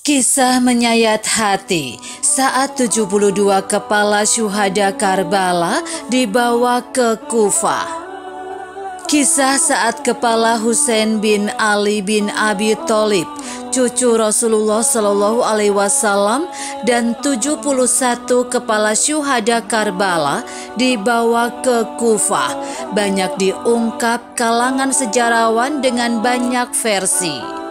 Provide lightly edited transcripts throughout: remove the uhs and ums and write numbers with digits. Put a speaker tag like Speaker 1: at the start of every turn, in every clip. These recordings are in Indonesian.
Speaker 1: Kisah menyayat hati saat 72 kepala syuhada Karbala dibawa ke Kufah. Kisah saat kepala Husain bin Ali bin Abi Thalib, cucu Rasulullah Shallallahu Alaihi Wasallam, dan 71 kepala syuhada Karbala dibawa ke Kufah banyak diungkap kalangan sejarawan dengan banyak versi.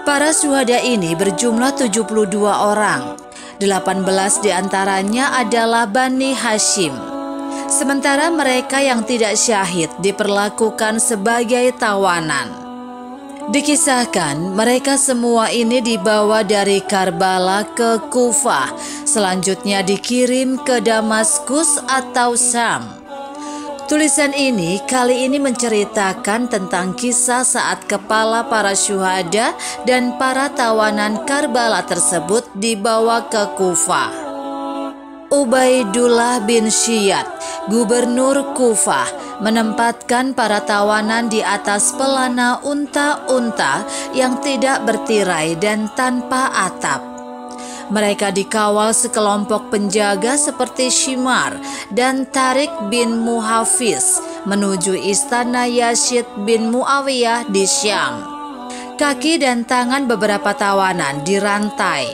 Speaker 1: Para syuhada ini berjumlah 72 orang. 18 diantaranya adalah Bani Hashim. Sementara mereka yang tidak syahid diperlakukan sebagai tawanan. Dikisahkan mereka semua ini dibawa dari Karbala ke Kufah, selanjutnya dikirim ke Damaskus atau Syam. Tulisan ini kali ini menceritakan tentang kisah saat kepala para syuhada dan para tawanan Karbala tersebut dibawa ke Kufah. Ubaidullah bin Syiyad, gubernur Kufah, menempatkan para tawanan di atas pelana unta-unta yang tidak bertirai dan tanpa atap. Mereka dikawal sekelompok penjaga seperti Shimar dan Tariq bin Muhafiz menuju istana Yazid bin Muawiyah di Syam. Kaki dan tangan beberapa tawanan dirantai.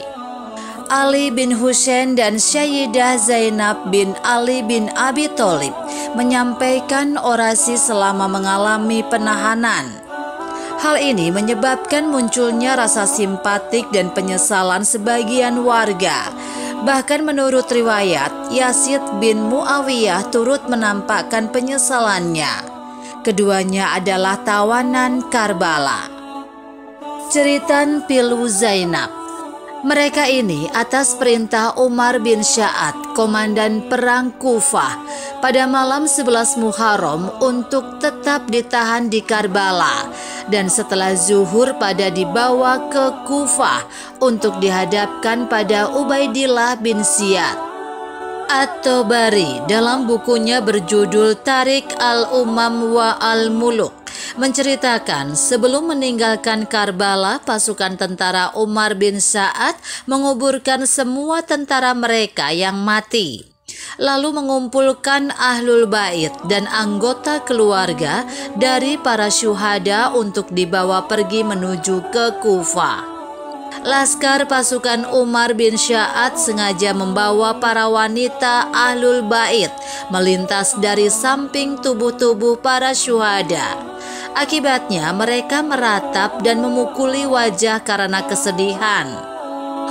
Speaker 1: Ali bin Husain dan Sayyidah Zainab bin Ali bin Abi Thalib menyampaikan orasi selama mengalami penahanan. Hal ini menyebabkan munculnya rasa simpatik dan penyesalan sebagian warga. Bahkan menurut riwayat, Yazid bin Muawiyah turut menampakkan penyesalannya. Keduanya adalah tawanan Karbala. Jeritan Pilu Zainab. Mereka ini atas perintah Umar bin Sya'ad, komandan perang Kufah, pada malam 11 Muharram untuk tetap ditahan di Karbala, dan setelah zuhur pada dibawa ke Kufah untuk dihadapkan pada Ubaidillah bin Ziyad. At-Tabari dalam bukunya berjudul Tarik al-Umam wa al-Muluk menceritakan sebelum meninggalkan Karbala, pasukan tentara Umar bin Sa'ad menguburkan semua tentara mereka yang mati, lalu mengumpulkan ahlul bait dan anggota keluarga dari para syuhada untuk dibawa pergi menuju ke Kufah. Laskar pasukan Umar bin Sya'ad sengaja membawa para wanita ahlul bait melintas dari samping tubuh-tubuh para syuhada. Akibatnya mereka meratap dan memukuli wajah karena kesedihan.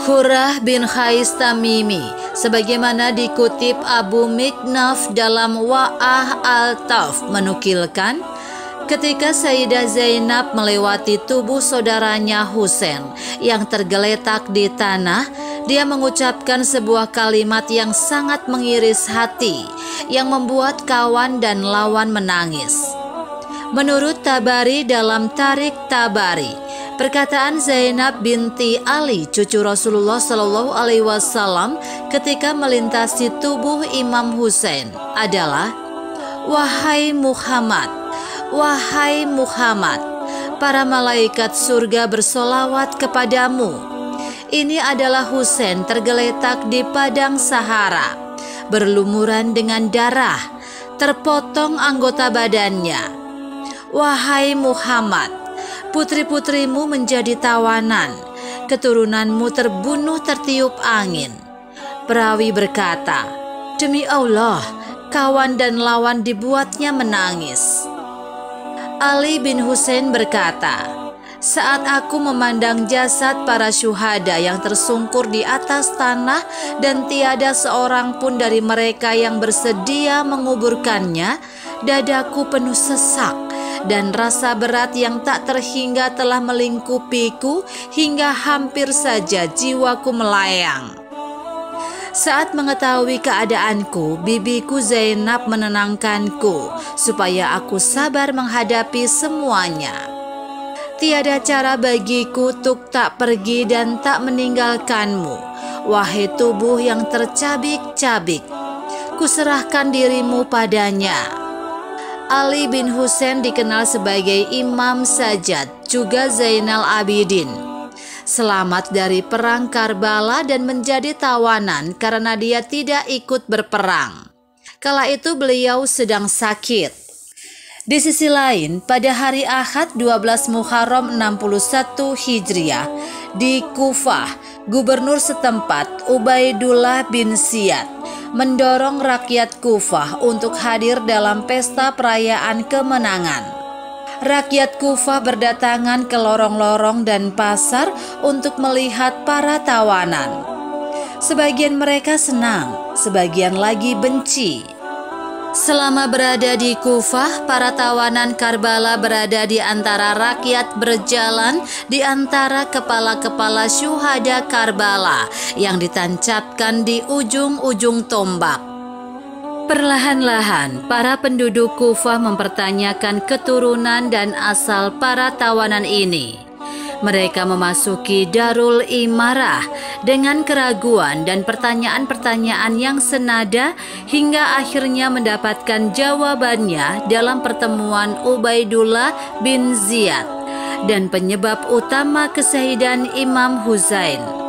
Speaker 1: Khurrah bin Khais Tamimi, sebagaimana dikutip Abu Miknaf dalam Wa'ah al-Taf, menukilkan, ketika Sayyidah Zainab melewati tubuh saudaranya Husain yang tergeletak di tanah, dia mengucapkan sebuah kalimat yang sangat mengiris hati, yang membuat kawan dan lawan menangis. Menurut Tabari dalam Tarik Tabari, perkataan Zainab binti Ali, cucu Rasulullah Shallallahu Alaihi Wasallam, ketika melintasi tubuh Imam Husain adalah, "Wahai Muhammad, wahai Muhammad, para malaikat surga bersolawat kepadamu. Ini adalah Husain tergeletak di padang Sahara, berlumuran dengan darah, terpotong anggota badannya. Wahai Muhammad, putri-putrimu menjadi tawanan, keturunanmu terbunuh tertiup angin." Perawi berkata, "Demi Allah, kawan dan lawan dibuatnya menangis." Ali bin Husain berkata, "Saat aku memandang jasad para syuhada yang tersungkur di atas tanah dan tiada seorang pun dari mereka yang bersedia menguburkannya, dadaku penuh sesak dan rasa berat yang tak terhingga telah melingkupiku hingga hampir saja jiwaku melayang." Saat mengetahui keadaanku, bibiku Zainab menenangkanku supaya aku sabar menghadapi semuanya. "Tiada cara bagiku untuk tak pergi dan tak meninggalkanmu, wahai tubuh yang tercabik-cabik. Kuserahkan dirimu padanya." Ali bin Husain dikenal sebagai Imam Sajjad, juga Zainal Abidin. selamat dari perang Karbala dan menjadi tawanan karena dia tidak ikut berperang. Kala itu beliau sedang sakit. Di sisi lain, pada hari Ahad 12 Muharram 61 Hijriah, di Kufah, gubernur setempat Ubaidullah bin Ziyad mendorong rakyat Kufah untuk hadir dalam pesta perayaan kemenangan. Rakyat Kufah berdatangan ke lorong-lorong dan pasar untuk melihat para tawanan. Sebagian mereka senang, sebagian lagi benci. Selama berada di Kufah, para tawanan Karbala berada di antara rakyat, berjalan di antara kepala-kepala syuhada Karbala yang ditancapkan di ujung-ujung tombak. Perlahan-lahan, para penduduk Kufah mempertanyakan keturunan dan asal para tawanan ini. Mereka memasuki Darul Imarah dengan keraguan dan pertanyaan-pertanyaan yang senada hingga akhirnya mendapatkan jawabannya dalam pertemuan Ubaidullah bin Ziyad dan penyebab utama kesyahidan Imam Husain.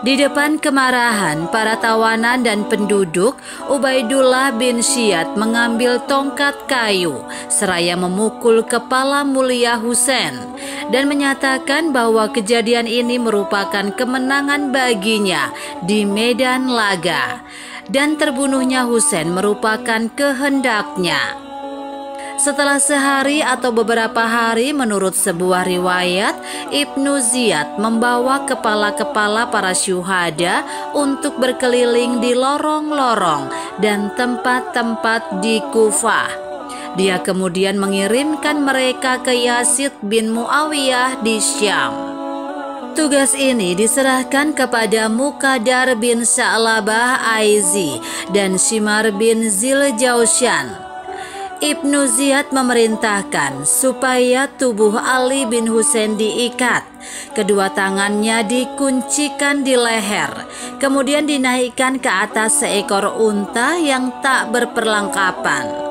Speaker 1: Di depan kemarahan para tawanan dan penduduk, Ubaidullah bin Ziyad mengambil tongkat kayu seraya memukul kepala mulia Husain dan menyatakan bahwa kejadian ini merupakan kemenangan baginya di medan laga dan terbunuhnya Husain merupakan kehendaknya. Setelah sehari atau beberapa hari, menurut sebuah riwayat, Ibnu Ziyad membawa kepala-kepala para syuhada untuk berkeliling di lorong-lorong dan tempat-tempat di Kufah. Dia kemudian mengirimkan mereka ke Yazid bin Muawiyah di Syam. Tugas ini diserahkan kepada Muqaddar bin Sa'labah Aizi dan Shimar bin Ziljaushan. Ibnu Ziyad memerintahkan supaya tubuh Ali bin Husain diikat, kedua tangannya dikuncikan di leher, kemudian dinaikkan ke atas seekor unta yang tak berperlengkapan.